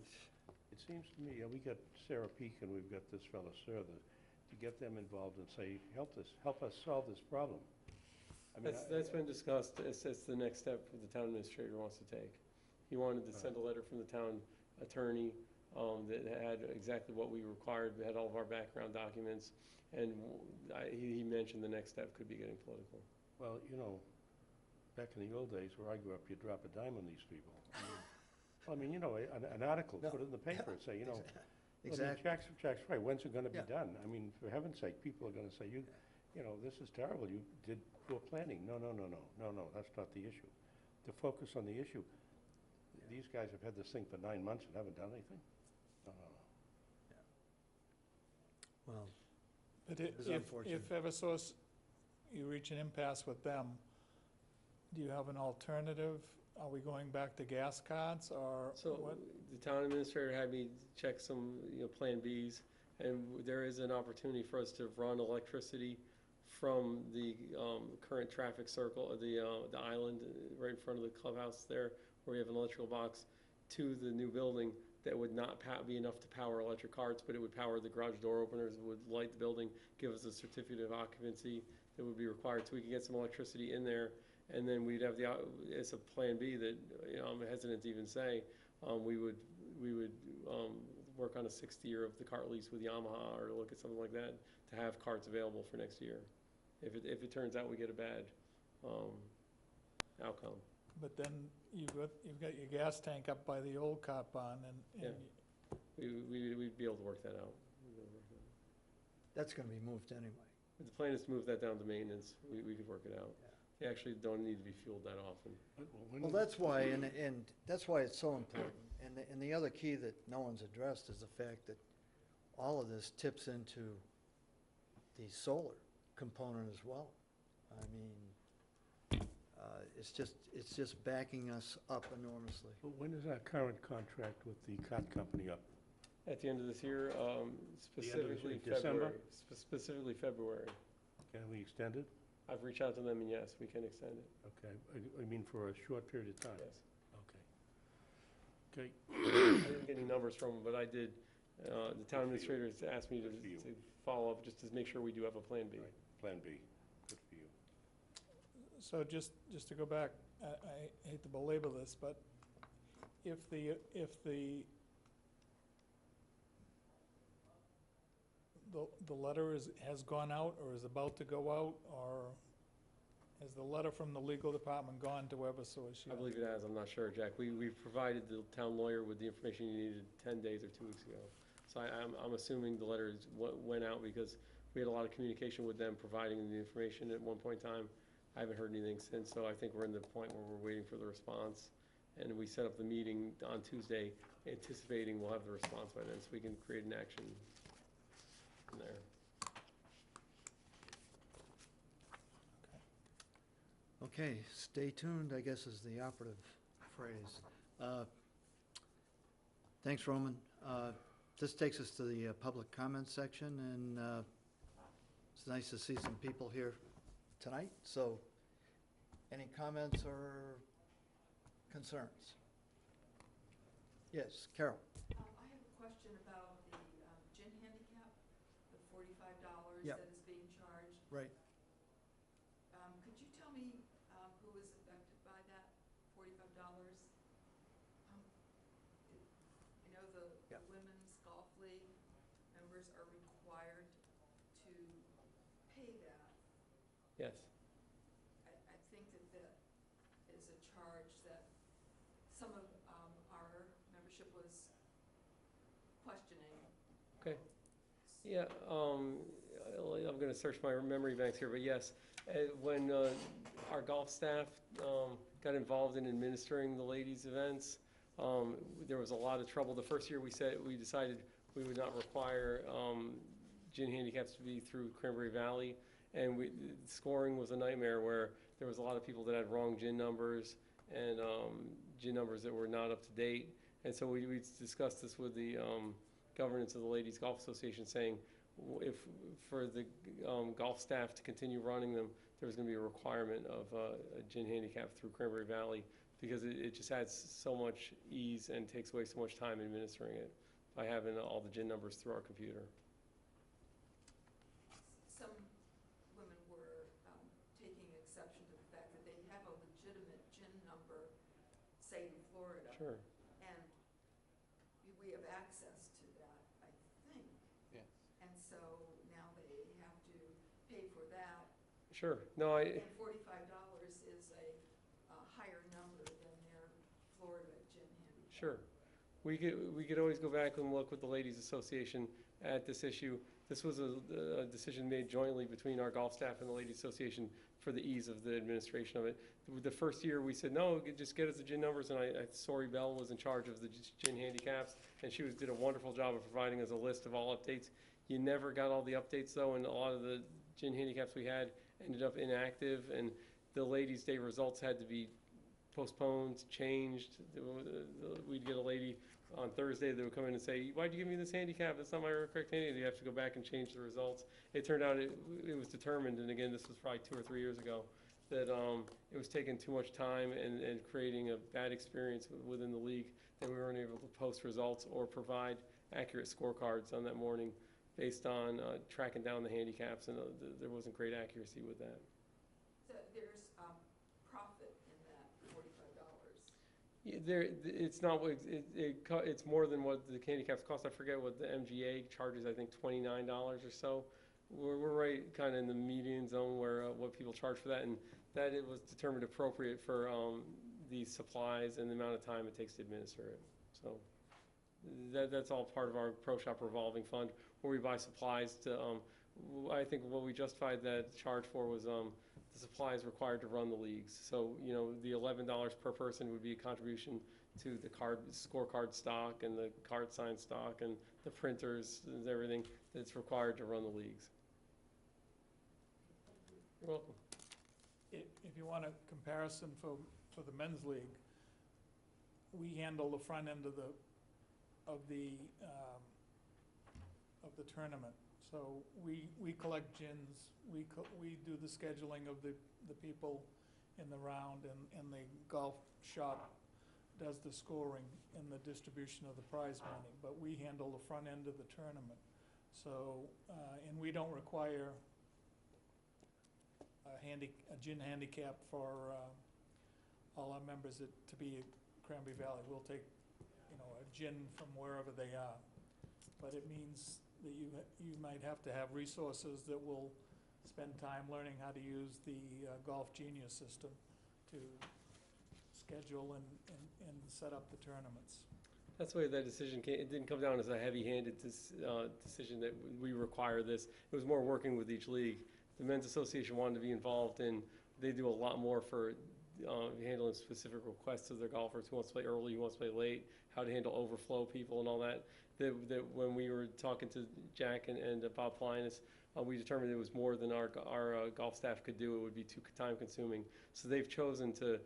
It seems to me, we got Sarah Peak and we've got this fellow Sir, to get them involved and say, help us solve this problem. I mean, That's been discussed, it's the next step that the town administrator wants to take. He wanted to send a letter from the town attorney that had exactly what we required, we had all of our background documents, and he mentioned the next step could be getting political. Well, back in the old days where I grew up, you'd drop a dime on these people. I mean, an article, No. put it in the paper and say, Exactly. I mean, Jack's right, when's it gonna be Yeah. done? I mean, for heaven's sake, people are gonna say, this is terrible, you did poor planning. No, that's not the issue. To focus on the issue, these guys have had this thing for 9 months and haven't done anything? No. Well, But It is unfortunate. if Eversource, you reach an impasse with them, do you have an alternative? Are we going back to gas cards or So what? the town administrator had me check some, Plan Bs, and there is an opportunity for us to run electricity from the current traffic circle, the island right in front of the clubhouse there, where we have an electrical box, to the new building that would not be enough to power electric carts, but it would power the garage door openers, it would light the building, give us a certificate of occupancy that would be required, so we could get some electricity in there. And then we'd have it's a Plan B that, I'm hesitant to even say, we would work on a 6th year of the cart lease with Yamaha, or look at something like that, to have carts available for next year. If it turns out we get a bad outcome. But then you've got your gas tank up by the old cart barn and We'd be able to work that out. that's gonna be moved anyway. But the plan is to move that down to maintenance, we could work it out. You actually don't need to be fueled that often. Well, that's why, and that's why it's so important. And the other key that no one's addressed is the fact that all of this tips into the solar component as well. I mean, it's just backing us up enormously. But when is our current contract with the cart company up? At the end of this year, specifically December? February. Specifically February. Can we extend it? I've reached out to them, and yes, we can extend it, Okay, I mean for a short period of time? yes. Okay. I didn't get any numbers from them, but I did. The town administrator has asked me to Good for you. follow up, just to make sure we do have a Plan B. Right. Plan B, good for you. So just to go back, I hate to belabor this, but if the letter has gone out or is about to go out, or has the letter from the legal department gone to Eversource I yet? believe it has, I'm not sure, Jack. We provided the town lawyer with the information you needed 10 days or 2 weeks ago. So I'm assuming the letter went out because we had a lot of communication with them, providing the information at one point in time. I haven't heard anything since, so I think we're in the point where we're waiting for the response. And we set up the meeting on Tuesday, anticipating we'll have the response by then, so we can create an action from there. Okay, stay tuned, I guess is the operative phrase. Thanks, Roman. This takes us to the public comment section, and it's nice to see some people here tonight. So, any comments or concerns? Yes, Carol? I have a question about the gin handicap, the $45 Yep. that is being charged. Right. Could you tell me who is affected by that $45? I know the Yep. Women's Golf League members are required to pay that. Yes. I think that is a charge that some of our membership was questioning. Okay. Yeah, I'm going to search my memory banks here, but yes, when our golf staff got involved in administering the ladies' events, There was a lot of trouble. The first year we decided we would not require gin handicaps to be through Cranberry Valley, and scoring was a nightmare where there was a lot of people that had wrong gin numbers and gin numbers that were not up to date. And so we discussed this with the governance of the Ladies Golf Association, saying if for the golf staff to continue running them, there was going to be a requirement of a gin handicap through Cranberry Valley, because it just adds so much ease and takes away so much time administering it by having all the gin numbers through our computer. Some women were taking exception to the fact that they have a legitimate gin number, say in Florida. Sure. And we have access to that, I think. Yes. And so now they have to pay for that. Sure. No, And $45 is a higher number than their Florida gin handicap. Sure. We could always go back and look with the Ladies Association at this issue. This was a decision made jointly between our golf staff and the Ladies Association for the ease of the administration of it. The first year we said, no, just get us the gin numbers, and Sori Bell was in charge of the gin handicaps, and she did a wonderful job of providing us a list of all updates. You never got all the updates though, and a lot of the gin handicaps we had ended up inactive, and the Ladies' Day results had to be postponed, changed. We'd get a lady on Thursday that would come in and say, why'd you give me this handicap? That's not my correct handicap. You have to go back and change the results. It turned out it was determined, and again, this was probably 2 or 3 years ago, that it was taking too much time and creating a bad experience within the league, that we weren't able to post results or provide accurate scorecards on that morning based on tracking down the handicaps, and there wasn't great accuracy with that. So there's profit in that $45. It's not what it's more than what the handicaps cost. I forget what the MGA charges. I think $29 or so. We're right kind of in the median zone where what people charge for that, and that it was determined appropriate for the supplies and the amount of time it takes to administer it. So that's all part of our Pro Shop revolving fund, where we buy supplies to. I think what we justified that charge for was the supplies required to run the leagues. So, you know, the $11 per person would be a contribution to the scorecard stock and the card sign stock and the printers and everything that's required to run the leagues. You're welcome. If you want a comparison for the men's league, we handle the front end of the tournament. So we collect gins, we do the scheduling of the people in the round, and the golf shop does the scoring and the distribution of the prize money, but we handle the front end of the tournament. So, and we don't require a gin handicap for all our members to be at Cranberry Valley. We'll take, you know, a gin from wherever they are, but it means that you might have to have resources that will spend time learning how to use the Golf Genius system to schedule and set up the tournaments. That's the way that decision came. It didn't come down as a heavy-handed decision that we require this. It was more working with each league. The Men's Association wanted to be involved, and they do a lot more for handling specific requests of their golfers, who wants to play early, who wants to play late, how to handle overflow people and all that. That when we were talking to Jack and Bob Plinus, we determined it was more than our golf staff could do. It would be too time-consuming. So they've chosen to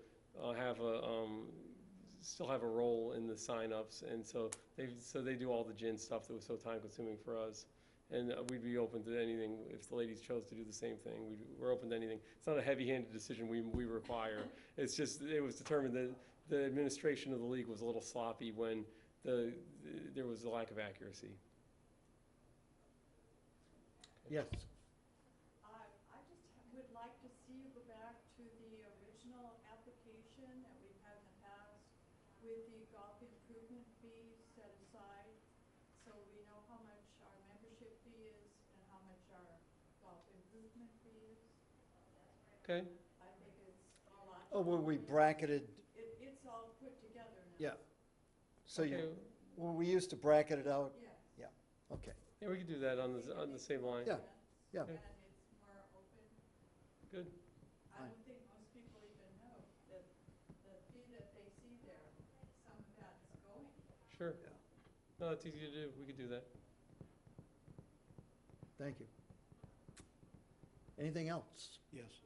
still have a role in the sign-ups, and so they do all the gin stuff that was so time-consuming for us. And we'd be open to anything if the ladies chose to do the same thing. We're open to anything. It's not a heavy-handed decision we require. It's just it was determined that the administration of the league was a little sloppy when there was a lack of accuracy. Yes. I just would like to see you go back to the original application that we've had in the past with the golf improvement fee set aside, so we know how much our membership fee is and how much our golf improvement fee is. Okay. I think it's a lot. Oh, were we bracketed? It's all put together now. Yeah. So Okay. we used to bracket it out? Yes. Yeah, okay. Yeah, we could do that on the same line. Yeah. Yeah. And it's more open. Good. I don't think most people even know that the fee that they see there, some of that's Sure. Yeah. No, it's easy to do. We could do that. Thank you. Anything else? Yes.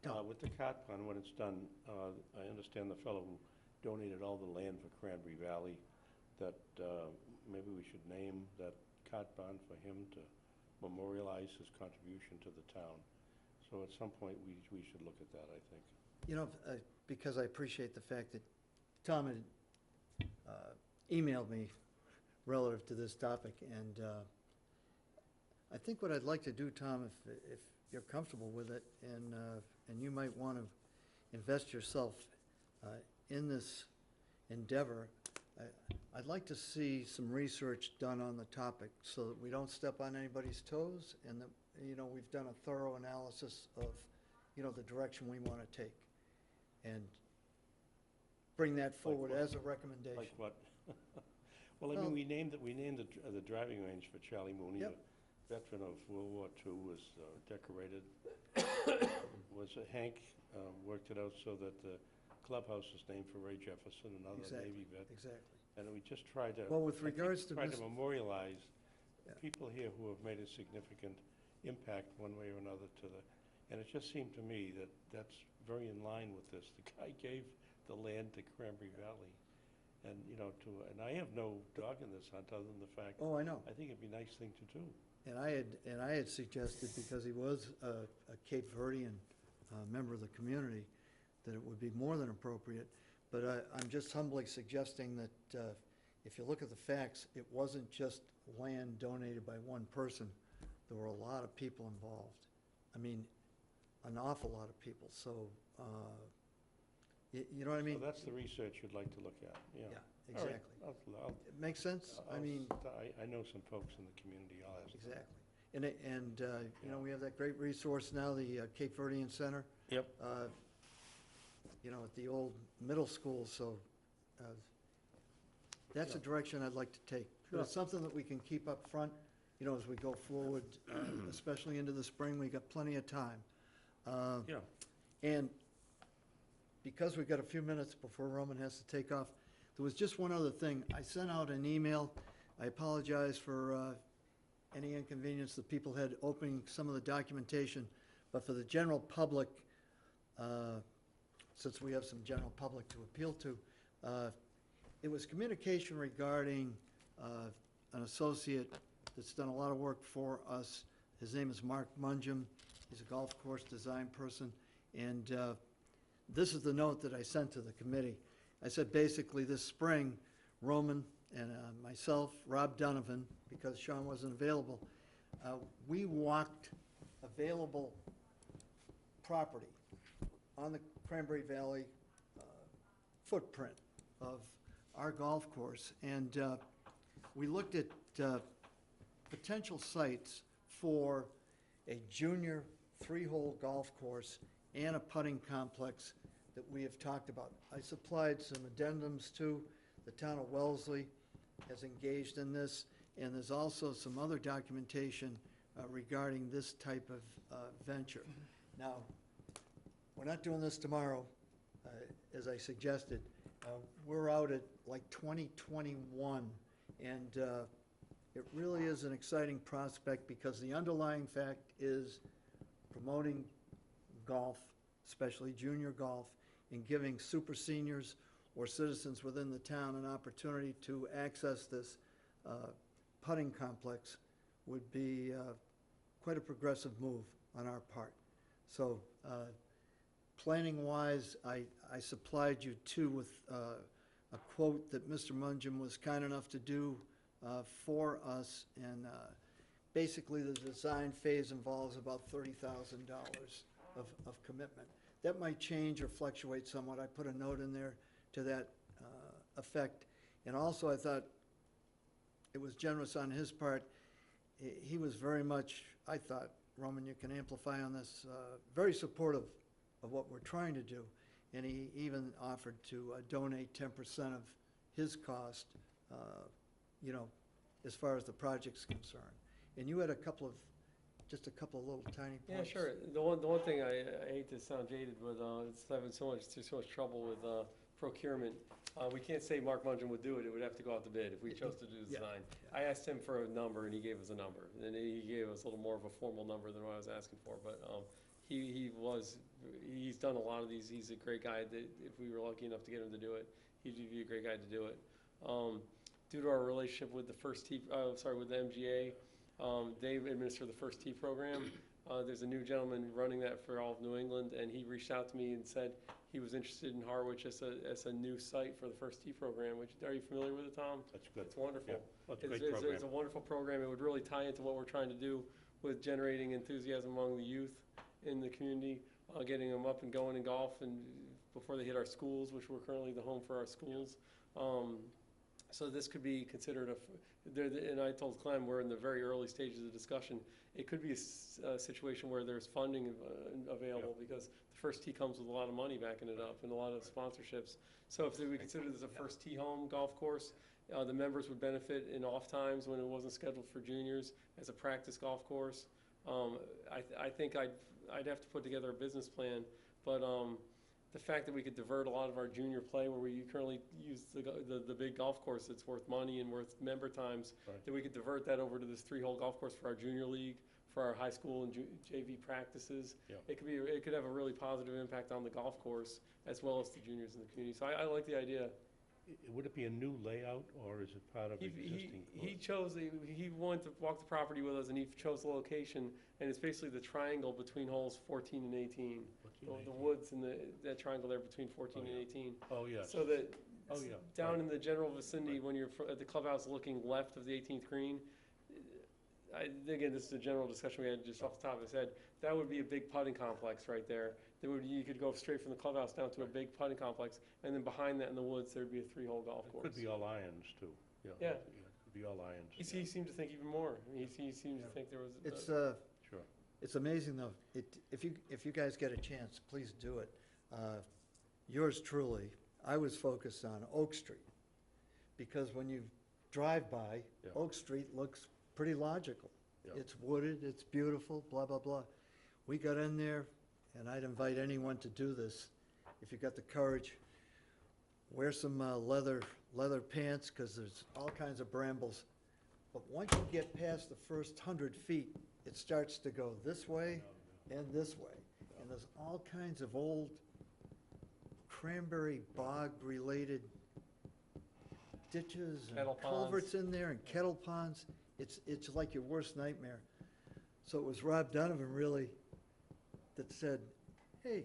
Tom? With the cart pond, when it's done, I understand the fellow who donated all the land for Cranberry Valley, that maybe we should name that cart pond for him to memorialize his contribution to the town. So at some point, we should look at that, I think. You know, because I appreciate the fact that Tom had emailed me relative to this topic, and I think what I'd like to do, Tom, if you're comfortable with it, and you might want to invest yourself in this endeavor, I'd like to see some research done on the topic so that we don't step on anybody's toes, and that, you know, we've done a thorough analysis of, you know, the direction we want to take, and bring that forward what? as a recommendation. Like what? Well, I Well- mean, we named the driving range for Charlie Mooney, Yep. a veteran of World War II, was decorated. Hank worked it out so that the clubhouse is named for Ray Jefferson, another Exactly. Navy vet. Exactly. And we just tried to. Well, with I think regards to Try Mis- to memorialize Yeah. people here who have made a significant impact one way or another to the, and it just seemed to me that that's very in line with this. The guy gave the land to Cranberry Valley. And, you know, and I have no dog in this hunt other than the fact, Oh, I know. I think it'd be a nice thing to do. And I had suggested, because he was a Cape Verdean member of the community, that it would be more than appropriate. But I'm just humbly suggesting that if you look at the facts, it wasn't just land donated by one person. There were a lot of people involved. I mean, an awful lot of people. So, you know what I mean? So that's the research you'd like to look at, yeah. Yeah, All right, exactly. I'll- It makes sense? I I'll mean, I know some folks in the community, I'll ask them. exactly. And you know, we have that great resource now, the Cape Verdean Center. Yep. You know, at the old middle school, so that's a direction I'd like to take. But it's something that we can keep up front, you know, as we go forward, especially into the spring. We got plenty of time. Yeah. And because we've got a few minutes before Roman has to take off, there was just one other thing. I sent out an email. I apologize for any inconvenience that people had opening some of the documentation, but for the general public, since we have some general public to appeal to, it was communication regarding an associate that's done a lot of work for us. His name is Mark Mungem. He's a golf course design person, and this is the note that I sent to the committee. I said, basically, this spring, Roman and myself, Rob Donovan, because Sean wasn't available, we walked available property on the Cranberry Valley footprint of our golf course, and we looked at potential sites for a junior 3-hole golf course and a putting complex that we have talked about. I supplied some addendums to. The town of Wellesley has engaged in this, and there's also some other documentation regarding this type of venture. Now, we're not doing this tomorrow, as I suggested. We're out at like 2021, and it really is an exciting prospect because the underlying fact is promoting golf, especially junior golf, and giving super seniors or citizens within the town an opportunity to access this putting complex would be quite a progressive move on our part. So planning-wise, I supplied you too with a quote that Mr. Mungem was kind enough to do for us, and basically the design phase involves about $30,000 of commitment. That might change or fluctuate somewhat. I put a note in there to that effect. And also I thought it was generous on his part. He was very much, I thought, Roman, you can amplify on this, very supportive of what we're trying to do. And he even offered to donate 10% of his cost, you know, as far as the project's concerned. And you had just a couple of little tiny Yeah, points. sure. The one thing I hate to sound jaded, but it's having so much trouble with procurement. We can't say Mark Mungin would do it, it would have to go out to bid if we chose to do the Yeah. design. I asked him for a number and he gave us a number, and he gave us a little more of a formal number than what I was asking for, but, he's done a lot of these, he's a great guy, that if we were lucky enough to get him to do it, he'd be a great guy to do it. Due to our relationship with the with the MGA, they administer the First Tee program. There's a new gentleman running that for all of New England, and he reached out to me and said he was interested in Harwich as a new site for the First Tee program, which, are you familiar with it, Tom? That's good. It's wonderful. Yeah. Well, it's a great It's program. a wonderful program. It would really tie into what we're trying to do with generating enthusiasm among the youth in the community, getting them up and going in golf and before they hit our schools, which we're currently the home for our schools. So this could be considered and I told Clem, we're in the very early stages of discussion. It could be a situation where there's funding available because the First Tee comes with a lot of money backing it up and a lot of sponsorships. So if we consider this a First Tee home golf course, the members would benefit in off times when it wasn't scheduled for juniors as a practice golf course. I think I'd have to put together a business plan, but the fact that we could divert a lot of our junior play where we currently use the big golf course that's worth money and worth member times, Right. that we could divert that over to this 3-hole golf course for our junior league, for our high school and JV practices. Yeah. It could have a really positive impact on the golf course as well as the juniors in the community. So I like the idea. Would it be a new layout, or is it part of existing? He wanted to walk the property with us, and he chose the location, and it's basically the triangle between holes 14 and 18. The woods and that triangle there between 14 and 18. Oh, yes. So that Oh, yeah. down Right. in the general vicinity, Right. when you're at the clubhouse looking left of the 18th green, again, this is a general discussion we had just off the top of his head, that would be a big putting complex right there. You could go straight from the clubhouse down to a big putting complex, and then behind that in the woods, there'd be a 3-hole golf It course. could be all irons, too. Yeah. It could be all irons. He seemed to think even more. He seemed to think there was. It's, Sure. it's amazing, though. If you guys get a chance, please do it. Yours truly, I was focused on Oak Street, because when you drive by, Yeah. Oak Street looks pretty logical. Yeah. It's wooded, it's beautiful, blah, blah, blah. We got in there, and I'd invite anyone to do this, if you got the courage, wear some leather pants, because there's all kinds of brambles. But once you get past the first 100 feet, it starts to go this way and this way. And there's all kinds of old cranberry bog-related ditches and Kettle ponds. culverts in there and kettle ponds. It's like your worst nightmare. So it was Rob Donovan really that said, hey,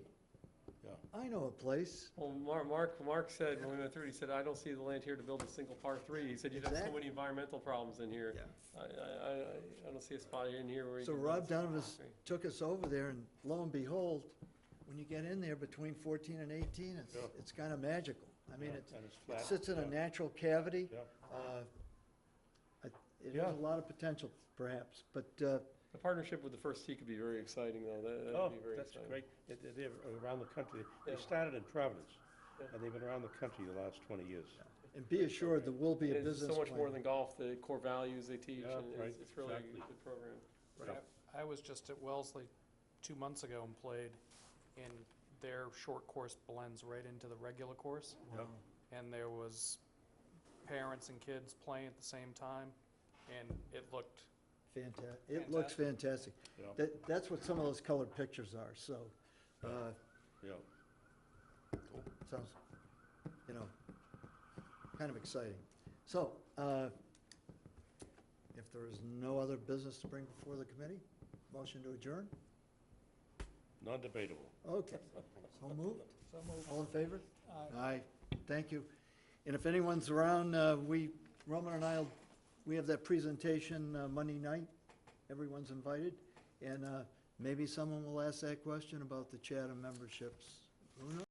Yeah. I know a place. Well, Mark said, when we went through it, he said, I don't see the land here to build a single par 3. He said, you'd have so Exactly. many environmental problems in here. Yeah. I don't see a spot in here where you So can build Rob a single Donovan par 3. took us over there, and lo and behold, when you get in there between 14 and 18, Yeah. it's kind of magical. I mean, Yeah, it and it's flat. sits in a Yeah. natural cavity. Yeah. It Yeah. has a lot of potential, perhaps, but The partnership with the First Tee could be very exciting, though. That Oh, would be very that's exciting. great. They're around the country. They Yeah. started in Providence, Yeah. and they've been around the country the last 20 years. and be assured there will be a It's business so much more plan. than golf, the core values they teach, Yeah, and right, it's really exactly. a good program. Yeah. I was just at Wellesley 2 months ago and played, and their short course blends right into the regular course. Yep. And there was parents and kids playing at the same time, and it looked, It looks fantastic. Yeah. That's what some of those colored pictures are, so, Yeah. sounds, kind of exciting. So, if there is no other business to bring before the committee, motion to adjourn? Non-debatable. Okay, so moved. So moved. All in favor? Aye. Aye, thank you. And if anyone's around, Roman and I, we have that presentation Monday night. Everyone's invited. And maybe someone will ask that question about the Chatham memberships. Who knows?